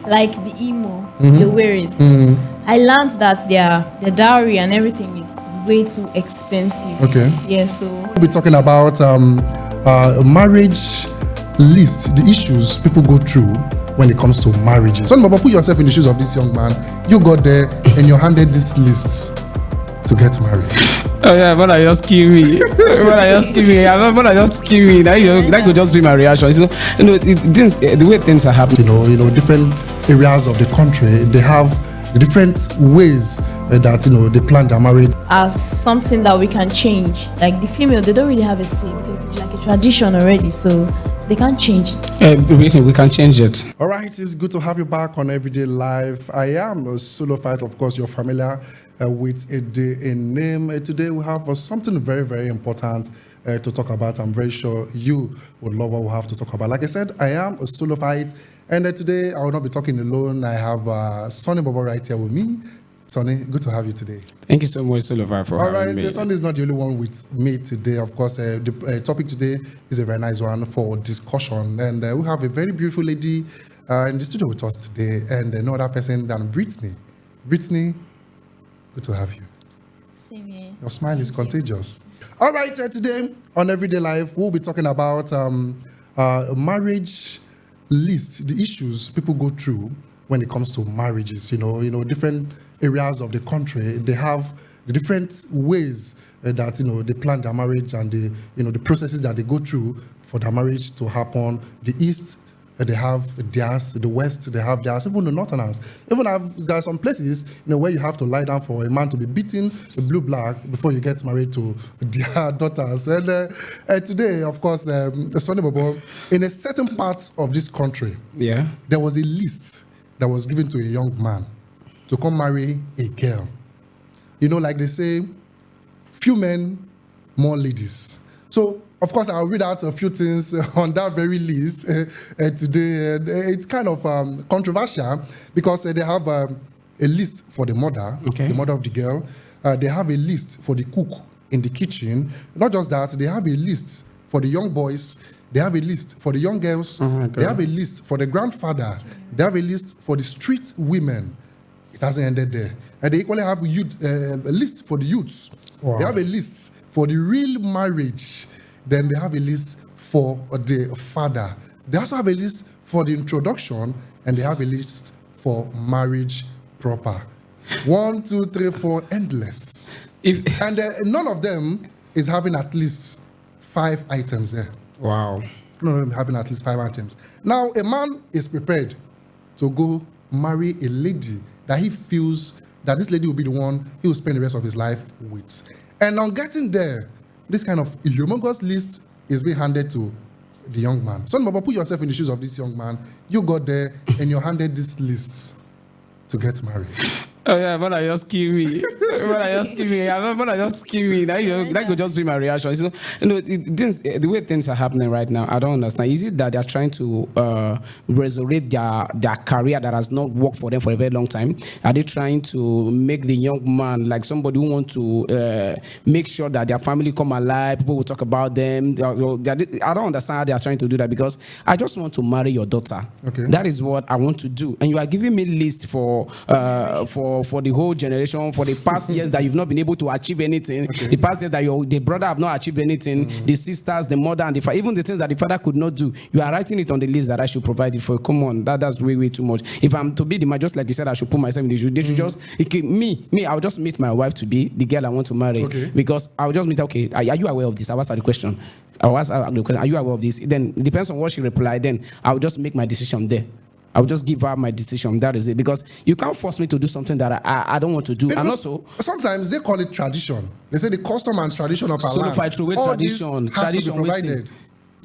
like the emo, they wear it. I learned that their dowry and everything is way too expensive. Okay. Yeah, so We'll be talking about marriage list, the issues people go through when it comes to marriages. So, Baba, put yourself in the shoes of this young man. You got there and you're handed these lists to get married. Oh yeah, but I just kill me. But I just kill me. But I just kill me. That could just be my reaction. So, the way things are happening. You know, different areas of the country, they have different ways that they plan their marriage as something that we can change. Like the female, they don't really have a say because it's like a tradition already, so they can't change it. We can change it. All right, it's good to have you back on Everyday Life. I am a solo fighter, of course. You're familiar with a day in name. Today we have something very, very important to talk about. I'm very sure you would love what we have to talk about. Like I said, I am a solo fight, and today I will not be talking alone. I have Sonny Bobo right here with me. Sonny, good to have you today. Thank you so much, Solovar, for having me. Sonny is not the only one with me today. Of course, the topic today is a very nice one for discussion. And we have a very beautiful lady in the studio with us today, and no other person than Brittany. Brittany, good to have you. Same here. Your smile is contagious. All right, today on Everyday Life, we'll be talking about marriage list, the issues people go through when it comes to marriages. Different areas of the country, they have the different ways that they plan their marriage and the processes that they go through for their marriage to happen. The East, they have theirs. The West, they have theirs. Even the Northerners, there are some places where you have to lie down for a man to be beaten blue black before you get married to their daughters. And today, of course, Sonny Bobo, in a certain part of this country, there was a list that was given to a young man to come marry a girl. Like they say, few men, more ladies. So, of course, I'll read out a few things on that very list today. It's kind of controversial because they have a list for the mother, the mother of the girl. They have a list for the cook in the kitchen. Not just that, they have a list for the young boys. They have a list for the young girls. They have a list for the grandfather. They have a list for the street women. It hasn't ended there. And they equally have a list for the youths. Wow. They have a list for the real marriage. Then they have a list for the father. They also have a list for the introduction, and they have a list for marriage proper. 1, 2, 3, 4, endless. And none of them is having at least 5 items there. Wow. None of them having at least 5 items. Now, a man is prepared to go marry a lady that he feels that this lady will be the one he will spend the rest of his life with. And on getting there, this kind of humongous list is being handed to the young man. Son Baba, put yourself in the shoes of this young man. You got there and you're handed these lists to get married. Oh yeah, but I just kill me. But I just kill me. That could just be my reaction. So, the way things are happening right now, I don't understand. Is it that they're trying to resurrect their career that has not worked for them for a very long time? Are they trying to make the young man like somebody who wants to make sure that their family come alive? People will talk about them. I don't understand how they are trying to do that, because I just want to marry your daughter. Okay. That is what I want to do, and you are giving me list for the whole generation, for the past years that you've not been able to achieve anything, the past years that the brother have not achieved anything, the sisters, the mother, and the father, even the things that the father could not do, you are writing it on the list that I should provide it for. Come on, that's way too much. If I'm to be the man, just like you said, I should put myself in the shoes. They should just I'll just meet my wife to be the girl I want to marry, because I'll just meet. Okay, are you aware of this? I asked her the question. Are you aware of this? Then it depends on what she replied. Then I'll just make my decision there. I will just give her my decision. That is it. Because you can't force me to do something that I don't want to do. And also, sometimes they call it tradition. They say the custom and tradition of our land.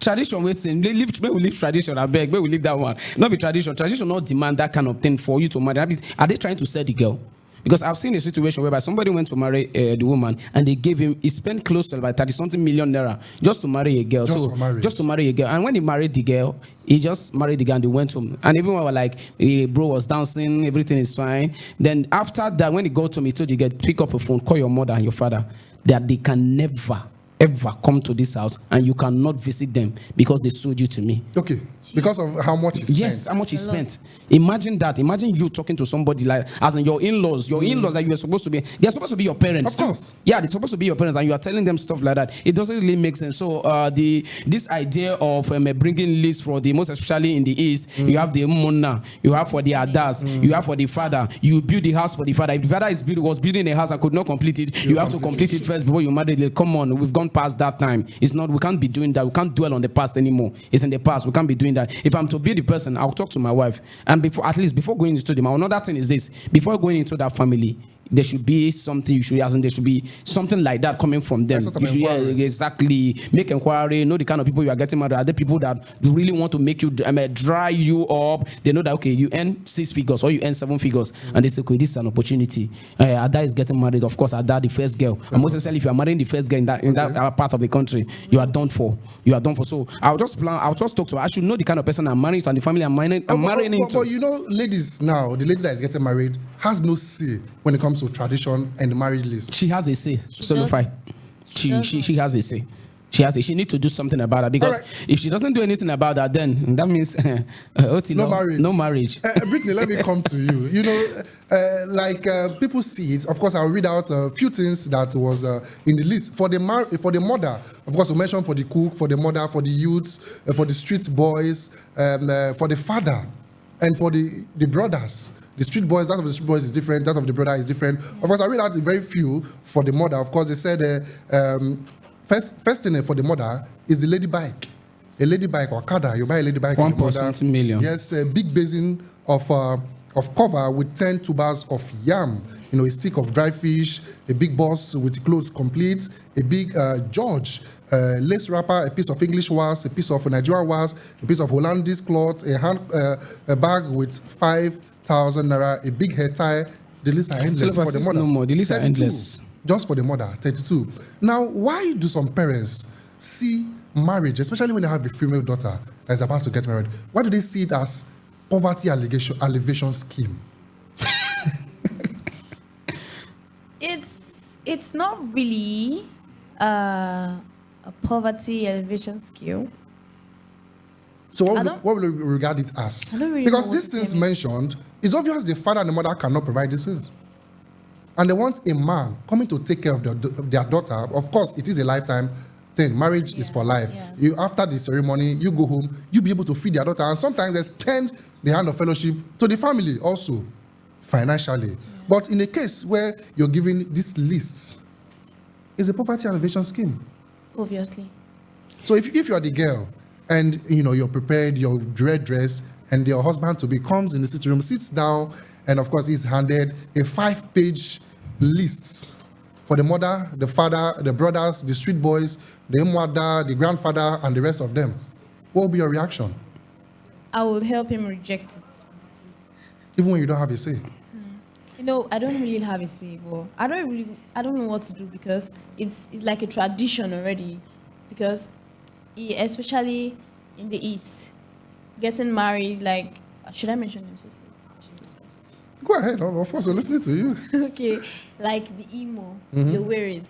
Tradition waiting. We leave tradition. I beg. We leave that one. Not be tradition. Tradition not demand that kind of thing for you to marry. Are they trying to sell the girl? Because I've seen a situation whereby somebody went to marry the woman, and they gave him, he spent close to about 30-something million naira just to marry a girl. Just to marry a girl. And when he married the girl, he just married the girl and they went home. And everyone was like, bro was dancing, everything is fine. Then after that, when he got home, he told the girl, pick up a phone, call your mother and your father, that they can never, ever come to this house, and you cannot visit them because they sold you to me. Okay. because of how much he spent. Yes, how much he spent. Imagine that. Imagine you talking to somebody like, as in your in-laws. Your in-laws that you are supposed to be, they're supposed to be your parents. Of course. Yeah, they're supposed to be your parents, and you are telling them stuff like that. It doesn't really make sense. So this idea of bringing lists for the, most especially in the East, you have the Mona, you have for the Adas, you have for the father. You build the house for the father. If the father was building a house and could not complete it, you have to complete it first before you marry. Come on, we've gone past that time. It's not. We can't be doing that. We can't dwell on the past anymore. It's in the past. We can't be doing that. If I'm to be the person, I'll talk to my wife, and before going into them, another thing is this: before going into that family, there should be something you should, as in there should be something like that coming from them. You should exactly make inquiry, know the kind of people you are getting married. Are there people that really want to make you dry you up? They know that okay, you earn 6 figures or you earn 7 figures, and they say okay, this is an opportunity. Ada is getting married, of course. Ada, the first girl, and most especially if you are marrying the first girl in that part of the country, you are done for. You are done for. So I'll just talk to her. I should know the kind of person I'm marrying to and the family I'm marrying into. But you know, ladies now, the lady that is getting married has no say when it comes to tradition and the marriage list. She has a say. Solify. She has a say. She has a, she needs to do something about it, because if she doesn't do anything about that, then that means no marriage. Brittany, let me come to you. You know, people see it. Of course, I'll read out a few things that was in the list for the mother. Of course, we mentioned for the cook, for the mother, for the youths, for the street boys, for the father, and for the brothers. The street boys, that of the street boys is different. That of the brother is different. Of course, I read out very few for the mother. Of course, they said first thing for the mother is the lady bike. A lady bike or kada. You buy a lady bike. 1.7 million. Yes, a big basin of cover with 10 tubers of yam. You know, a stick of dry fish, a big boss with clothes complete, a big George, lace wrapper, a piece of English was, a piece of Nigerian was, a piece of Hollandaise cloth, a bag with 5,000 naira, a big hair tie. The list are endless for the mother. No more. The list are endless. Just for the mother, 32. Now, why do some parents see marriage, especially when they have a female daughter that is about to get married, why do they see it as poverty alleviation scheme? It's not really a poverty alleviation scheme. So what will you regard it as? I don't really because know these things mentioned, it's obvious the father and the mother cannot provide these things. And they want a man coming to take care of their daughter. Of course, it is a lifetime thing. Marriage is for life. Yeah. You, after the ceremony, you go home, you'll be able to feed their daughter. And sometimes extend the hand of fellowship to the family also, financially. Yeah. But in a case where you're giving these lists, it's a poverty alleviation scheme. Obviously. So if you're the girl and you're prepared, your red dress, and your husband-to-be comes in the sitting room, sits down, and of course he's handed a 5-page list for the mother, the father, the brothers, the street boys, the mother, the grandfather, and the rest of them, what will be your reaction? I would help him reject it. Even when you don't have a say? I don't really have a say, but I don't know what to do, because it's like a tradition already. Because especially in the East, getting married, like, should I mention him? Go ahead, of course, we're listening to you. Okay, like the emo, the wearies.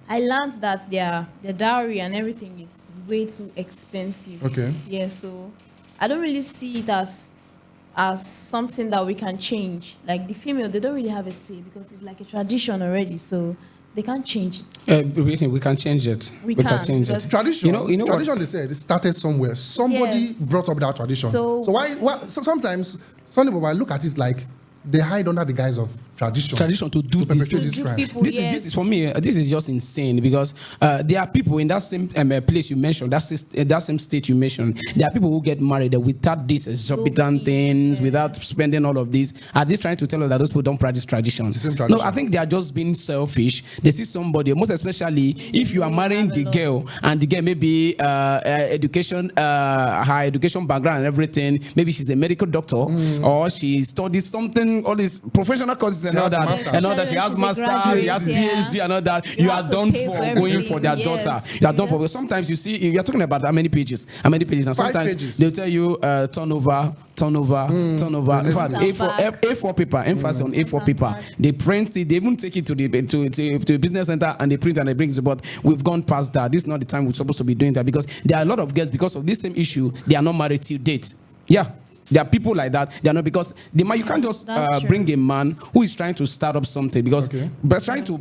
I learned that their dowry and everything is way too expensive. Okay. Yeah, so I don't really see it as something that we can change. Like the female, they don't really have a say, because it's like a tradition already, so they can't change it. We can change it. We can change it. Tradition, tradition, they said, it started somewhere. Somebody brought up that tradition. So why sometimes Sonny Baba look at it like they hide under the guise of tradition to do this crime. This is for me. This is just insane, because there are people in that same place you mentioned, that same state you mentioned. There are people who get married without these exorbitant things, without spending all of this. Are they trying to tell us that those people don't practice traditions? No, I think they are just being selfish. They see somebody, most especially if you are marrying the girl, and the girl maybe education, her education background and everything. Maybe she's a medical doctor, or she studies something, all these professional courses and She all has a that, master's. and all that. She has She's a masters, she has graduate, PhD, and all that. You You have are to done pay for for going for their everything. daughter. Yes, You are done for. yes. Sometimes you see, you're talking about how many pages, and now 5 sometimes pages. they'll tell you turnover. The In fact, next one. A4 paper, emphasis on A4 Front and paper. back. They print it. They even take it to the business center and they print and they bring it. But we've gone past that. This is not the time we're supposed to be doing that because there are a lot of girls because of this same issue. They are not married till date. Yeah. There are people like that. They are not because the man you can't just That's true. bring a man who is trying to start up something because by trying to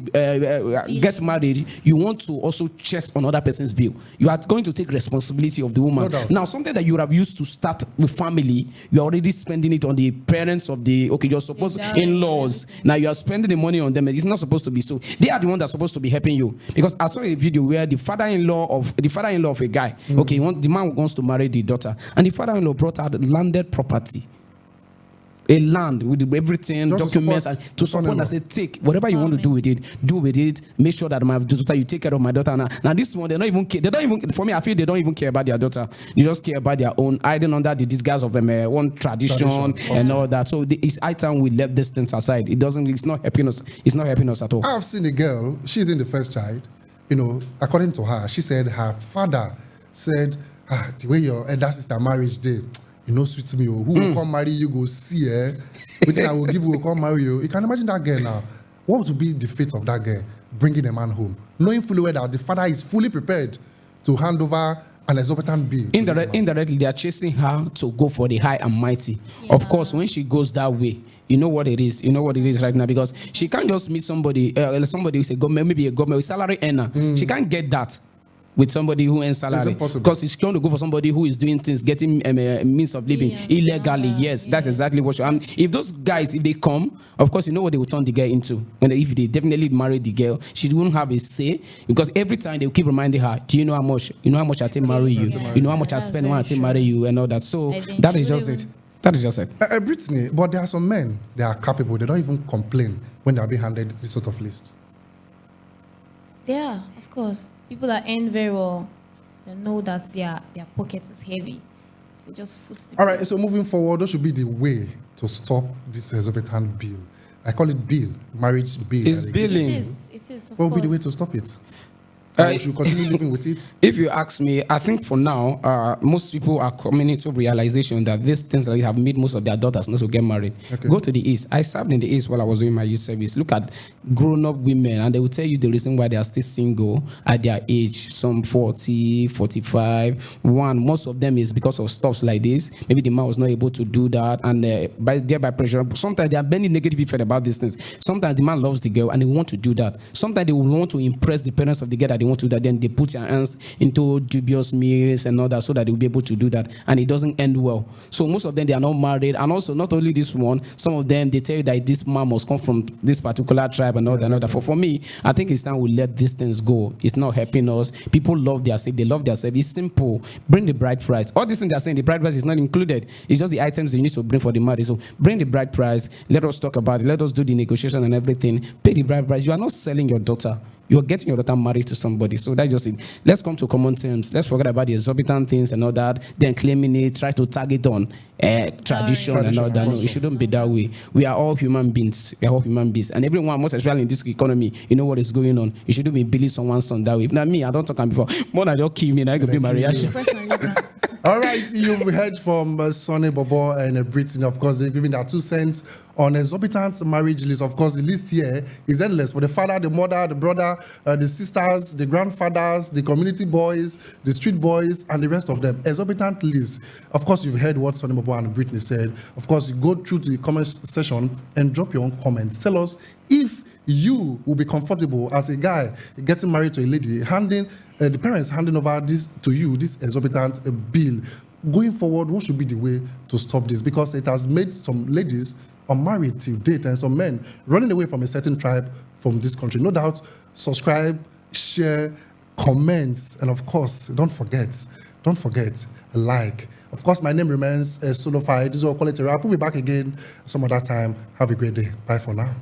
get married, you want to also chest on other person's bill. You are going to take responsibility of the woman. No doubt. Now, something that you would have used to start with family, you are already spending it on the parents of the you're supposed Exactly. in-laws. Now you are spending the money on them. It's not supposed to be so. They are the ones that are supposed to be helping you because I saw a video where the father-in-law of a guy, the man wants to marry the daughter, and the father-in-law brought out landed property, a land with everything, Just to documents, support and to the support son-in-law. and say, take whatever you want to do with it, do with it. Make sure that my daughter, you take care of my daughter. Now this one, they don't even care. They don't even, for me, I feel they don't even care about their daughter. They just care about their own, hiding under the disguise of one tradition and all that. So it's high time we let these things aside. It's not helping us. It's not helping us at all. I've seen a girl, she's in the first child, according to her, she said her father said, the way your elder sister marriage day, suits me. Who will come marry you, go see which I will give you, will come marry you. You can imagine that girl now. What would be the fate of that girl bringing a man home? Knowing fully well that the father is fully prepared to hand over an exorbitant bill. Indirectly, they are chasing her to go for the high and mighty. Of course, when she goes that way, you know what it is. You know what it is right now because she can't just meet somebody who's a government, maybe a government salary earner. She can't get that with somebody who earns salary because it's going to go for somebody who is doing things, getting means of living illegally. Yes, that's exactly what. If those guys, if they come, of course, you know what they will turn the girl into. And if they definitely marry the girl, she won't have a say because every time they will keep reminding her, do you know how much? You know how much I take marry you? You know how much I spend when I take marry you and all that. So that is just it. That is just it. Brittany, but there are some men, they are capable. They don't even complain when they are being handed this sort of list. Yeah, of course. People that earn very well, they know that their pocket is heavy. They just foot the All right, so moving forward, what should be the way to stop this exorbitant bill? I call it bill, marriage bill. It's billing. It is. Of What would be the way course. to stop it? We should continue living with it. If you ask me, I think for now, most people are coming into realization that these things like have made most of their daughters not to get married. Go to the East. I served in the East while I was doing my youth service. Look at grown-up women, and they will tell you the reason why they are still single at their age. Some 40, 45. Most of them is because of stuff like this. Maybe the man was not able to do that, and by pressure. Sometimes there are many negative effects about these things. Sometimes the man loves the girl, and they want to do that. Sometimes they will want to impress the parents of the girl that they want to do that, then they put their hands into dubious meals and all that so that they will be able to do that, and it doesn't end well. So most of them, they are not married, and also not only this one, some of them, they tell you that this man must come from this particular tribe and all that. Exactly. For me, I think it's time we let these things go. It's not helping us. People love themselves. They love themselves. It's simple. Bring the bride price. All these things they're saying, the bride price is not included. It's just the items you need to bring for the marriage. So bring the bride price. Let us talk about it. Let us do the negotiation and everything. Pay the bride price. You are not selling your daughter. You are getting your daughter married to somebody. So that's just it. Let's come to common terms. Let's forget about the exorbitant things and all that. Then claiming it, try to tag it on tradition and all that. No, it shouldn't be that way. We are all human beings. We are all human beings. And everyone, most especially in this economy, you know what is going on. You shouldn't be billing someone's son that way. If not me, I don't talk on before. More than just kill me, and I could be my reaction. All right, you've heard from Sonny, Bobo, and Brittany. Of course, they've given their 2 cents on exorbitant marriage list. Of course, the list here is endless for the father, the mother, the brother, the sisters, the grandfathers, the community boys, the street boys, and the rest of them. Exorbitant list. Of course, you've heard what Sonny, Bobo, and Brittany said. Of course, you go through to the comment section and drop your own comments. Tell us if you will be comfortable as a guy getting married to a lady, the parents handing over this to you, this exorbitant bill. Going forward, what should be the way to stop this? Because it has made some ladies unmarried till date and some men running away from a certain tribe from this country. No doubt, subscribe, share, comments, and of course, don't forget, like. Of course, my name remains Solofai. This is what I call it a wrap. We'll be back again some other time. Have a great day. Bye for now.